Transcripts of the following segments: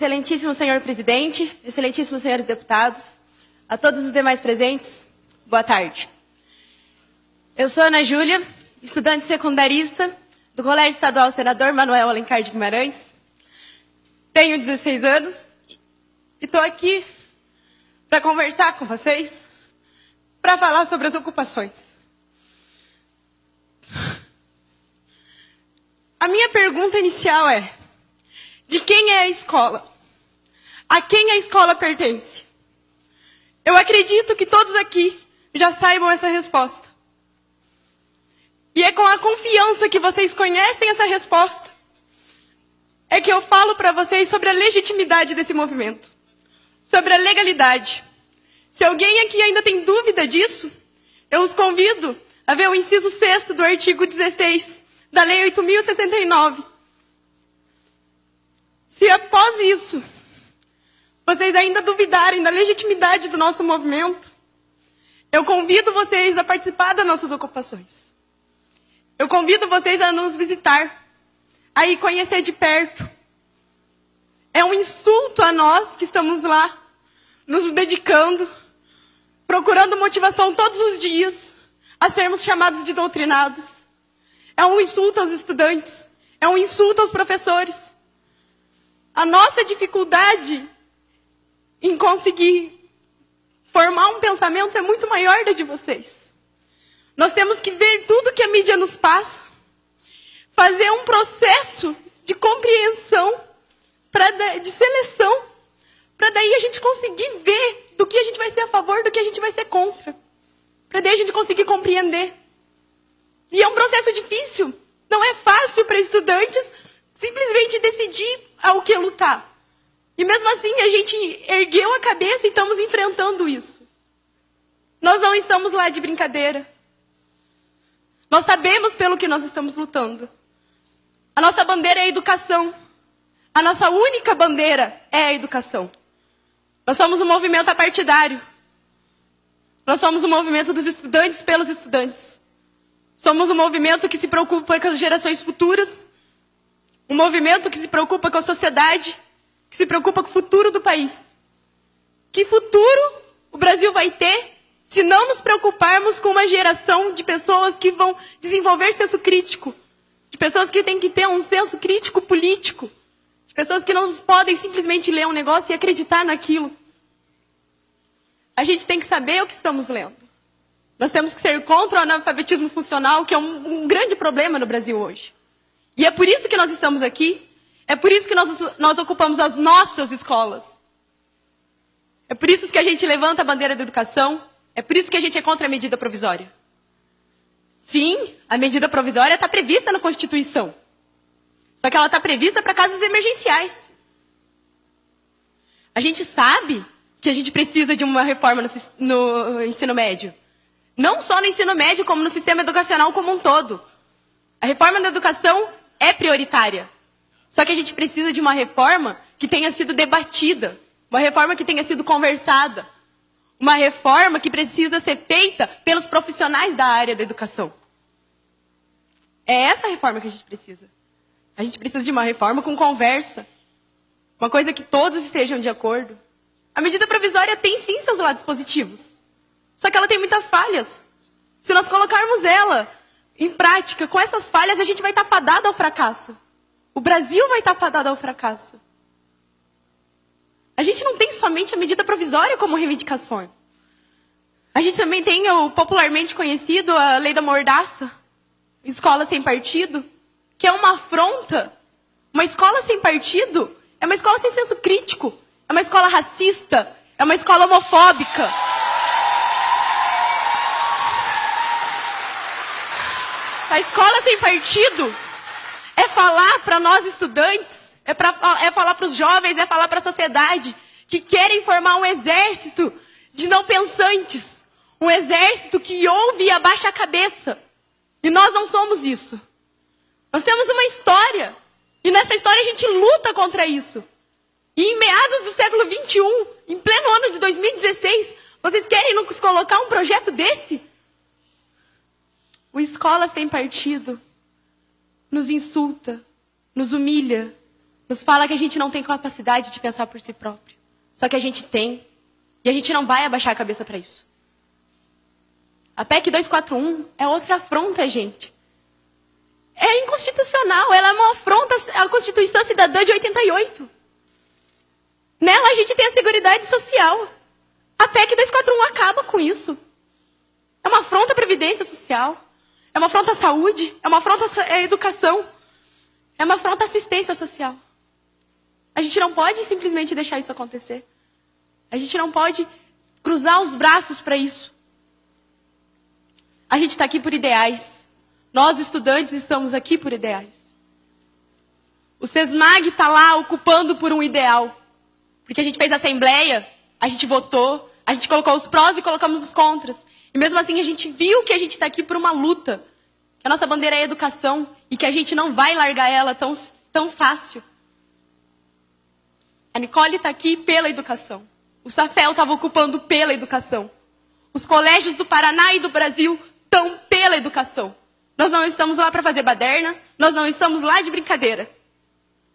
Excelentíssimo senhor presidente, excelentíssimos senhores deputados, a todos os demais presentes, boa tarde. Eu sou Ana Júlia, estudante secundarista do Colégio Estadual Senador Manoel Alencar de Guimarães. Tenho 16 anos e estou aqui para conversar com vocês, para falar sobre as ocupações. A minha pergunta inicial é: de quem é a escola? A quem a escola pertence? Eu acredito que todos aqui já saibam essa resposta. E é com a confiança que vocês conhecem essa resposta é que eu falo para vocês sobre a legitimidade desse movimento, sobre a legalidade. Se alguém aqui ainda tem dúvida disso, eu os convido a ver o inciso 6º do artigo 16 da Lei 8.069. Se após isso vocês ainda duvidarem da legitimidade do nosso movimento, eu convido vocês a participar das nossas ocupações. Eu convido vocês a nos visitar, a ir conhecer de perto. É um insulto a nós que estamos lá, nos dedicando, procurando motivação todos os dias, a sermos chamados de doutrinados. É um insulto aos estudantes, é um insulto aos professores. A nossa dificuldade em conseguir formar um pensamento é muito maior da de vocês. Nós temos que ver tudo que a mídia nos passa, fazer um processo de compreensão, de seleção, para daí a gente conseguir ver do que a gente vai ser a favor, do que a gente vai ser contra. Para daí a gente conseguir compreender. E é um processo difícil. Não é fácil para estudantes simplesmente decidir ao que lutar. E mesmo assim a gente ergueu a cabeça e estamos enfrentando isso. Nós não estamos lá de brincadeira. Nós sabemos pelo que nós estamos lutando. A nossa bandeira é a educação. A nossa única bandeira é a educação. Nós somos um movimento apartidário. Nós somos um movimento dos estudantes pelos estudantes. Somos um movimento que se preocupa com as gerações futuras. Um movimento que se preocupa com a sociedade, que se preocupa com o futuro do país. Que futuro o Brasil vai ter se não nos preocuparmos com uma geração de pessoas que vão desenvolver senso crítico, de pessoas que têm que ter um senso crítico político, de pessoas que não podem simplesmente ler um negócio e acreditar naquilo. A gente tem que saber o que estamos lendo. Nós temos que ser contra o analfabetismo funcional, que é um grande problema no Brasil hoje. E é por isso que nós estamos aqui, é por isso que nós ocupamos as nossas escolas. É por isso que a gente levanta a bandeira da educação, é por isso que a gente é contra a medida provisória. Sim, a medida provisória está prevista na Constituição. Só que ela está prevista para casos emergenciais. A gente sabe que a gente precisa de uma reforma no ensino médio. Não só no ensino médio, como no sistema educacional como um todo. A reforma da educação é prioritária. Só que a gente precisa de uma reforma que tenha sido debatida. Uma reforma que tenha sido conversada. Uma reforma que precisa ser feita pelos profissionais da área da educação. É essa reforma que a gente precisa. A gente precisa de uma reforma com conversa. Uma coisa que todos estejam de acordo. A medida provisória tem sim seus lados positivos. Só que ela tem muitas falhas. Se nós colocarmos ela em prática, com essas falhas, a gente vai estar fadado ao fracasso. O Brasil vai estar fadado ao fracasso. A gente não tem somente a medida provisória como reivindicação. A gente também tem o popularmente conhecido, a lei da mordaça, escola sem partido, que é uma afronta. Uma escola sem partido é uma escola sem senso crítico, é uma escola racista, é uma escola homofóbica. A escola sem partido é falar para nós estudantes, é falar para os jovens, é falar para a sociedade que querem formar um exército de não pensantes, um exército que ouve e abaixa a cabeça. E nós não somos isso. Nós temos uma história, e nessa história a gente luta contra isso. E em meados do século XXI, em pleno ano de 2016, vocês querem nos colocar um projeto desse? O Escola Sem Partido nos insulta, nos humilha, nos fala que a gente não tem capacidade de pensar por si próprio. Só que a gente tem. E a gente não vai abaixar a cabeça para isso. A PEC 241 é outra afronta, gente. É inconstitucional. Ela é uma afronta à Constituição Cidadã de 88. Nela a gente tem a Seguridade Social. A PEC 241 acaba com isso. É uma afronta à Previdência Social. É uma afronta à saúde. É uma afronta à educação. É uma afronta à assistência social. A gente não pode simplesmente deixar isso acontecer. A gente não pode cruzar os braços para isso. A gente está aqui por ideais. Nós, estudantes, estamos aqui por ideais. O SESMAG está lá ocupando por um ideal. Porque a gente fez assembleia, a gente votou, a gente colocou os prós e colocamos os contras. E mesmo assim a gente viu que a gente está aqui por uma luta. Que a nossa bandeira é a educação e que a gente não vai largar ela tão fácil. A Nicole está aqui pela educação. O Safel estava ocupando pela educação. Os colégios do Paraná e do Brasil estão pela educação. Nós não estamos lá para fazer baderna, nós não estamos lá de brincadeira.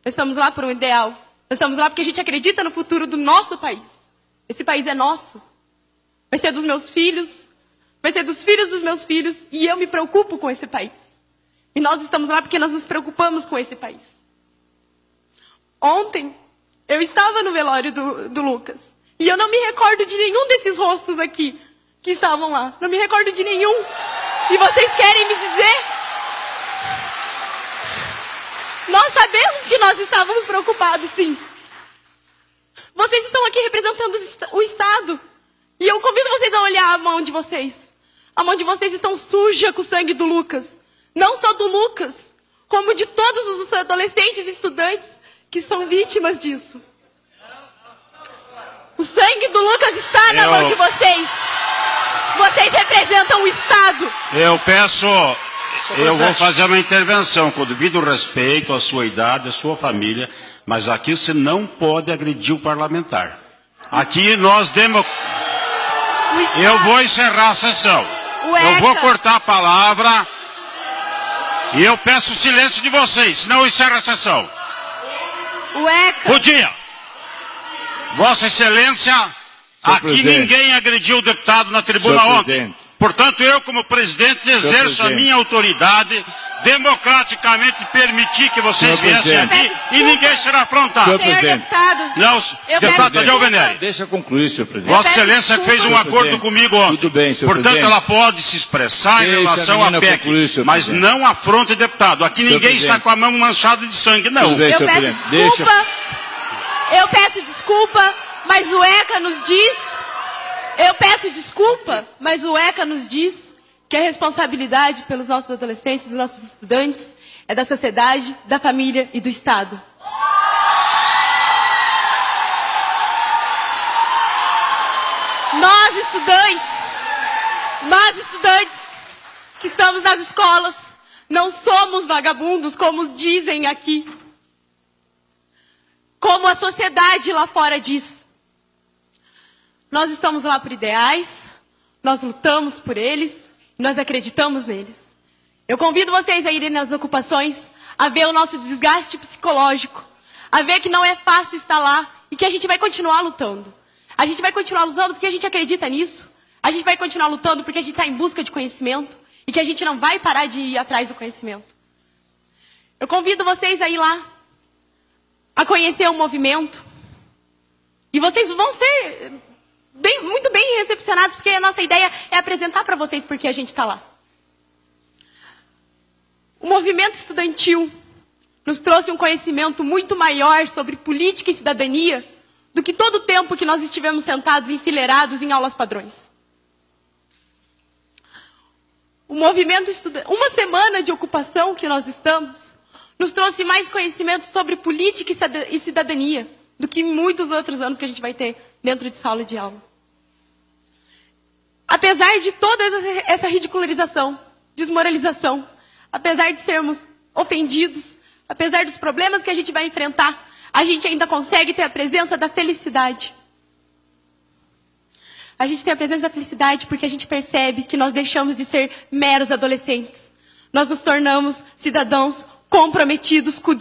Nós estamos lá por um ideal. Nós estamos lá porque a gente acredita no futuro do nosso país. Esse país é nosso. Vai ser dos meus filhos, vai ser dos filhos dos meus filhos, e eu me preocupo com esse país. E nós estamos lá porque nós nos preocupamos com esse país. Ontem, eu estava no velório do Lucas. E eu não me recordo de nenhum desses rostos aqui que estavam lá. Não me recordo de nenhum. E vocês querem me dizer? Nós sabemos que nós estávamos preocupados, sim. Vocês estão aqui representando o Estado. E eu convido vocês a olhar a mão de vocês. A mão de vocês está suja com o sangue do Lucas. Não só do Lucas, como de todos os adolescentes e estudantes que são vítimas disso. O sangue do Lucas está na mão de vocês. Vocês representam o Estado. Eu vou fazer uma intervenção com o devido respeito à sua idade, à sua família, mas aqui você não pode agredir o parlamentar. Aqui nós Eu vou encerrar a sessão. Eu vou cortar a palavra e eu peço o silêncio de vocês, senão eu encerro a sessão. Bom dia. Vossa Excelência, aqui ninguém agrediu o deputado na tribuna ontem. Portanto, eu, como presidente, exerço a minha autoridade democraticamente permitir que vocês viessem aqui e ninguém será afrontado. Não, deputado Tadeu Venere. Deixa eu concluir, senhor presidente. Vossa Excelência fez um acordo comigo ontem. Tudo bem, senhor Portanto, presidente. ela pode se expressar em relação à PEC, concluir, mas presidente. não afronte o deputado. Aqui ninguém está com a mão manchada de sangue, não. Tudo bem, Eu senhor peço presidente. desculpa, eu peço desculpa, mas o ECA nos diz... Eu peço desculpa, mas o ECA nos diz que a responsabilidade pelos nossos adolescentes, dos nossos estudantes, é da sociedade, da família e do Estado. Nós estudantes que estamos nas escolas, não somos vagabundos, como dizem aqui. Como a sociedade lá fora diz. Nós estamos lá por ideais, nós lutamos por eles, nós acreditamos neles. Eu convido vocês a irem nas ocupações, a ver o nosso desgaste psicológico, a ver que não é fácil estar lá e que a gente vai continuar lutando. A gente vai continuar lutando porque a gente acredita nisso. A gente vai continuar lutando porque a gente está em busca de conhecimento e que a gente não vai parar de ir atrás do conhecimento. Eu convido vocês a ir lá, a conhecer o movimento. E vocês vão ser muito bem recepcionados, porque a nossa ideia é apresentar para vocês porque a gente está lá. O movimento estudantil nos trouxe um conhecimento muito maior sobre política e cidadania do que todo o tempo que nós estivemos sentados enfileirados em aulas padrões. O movimento uma semana de ocupação que nós estamos, nos trouxe mais conhecimento sobre política e cidadania do que muitos outros anos que a gente vai ter dentro de sala de aula. Apesar de toda essa ridicularização, desmoralização, apesar de sermos ofendidos, apesar dos problemas que a gente vai enfrentar, a gente ainda consegue ter a presença da felicidade. A gente tem a presença da felicidade porque a gente percebe que nós deixamos de ser meros adolescentes. Nós nos tornamos cidadãos comprometidos com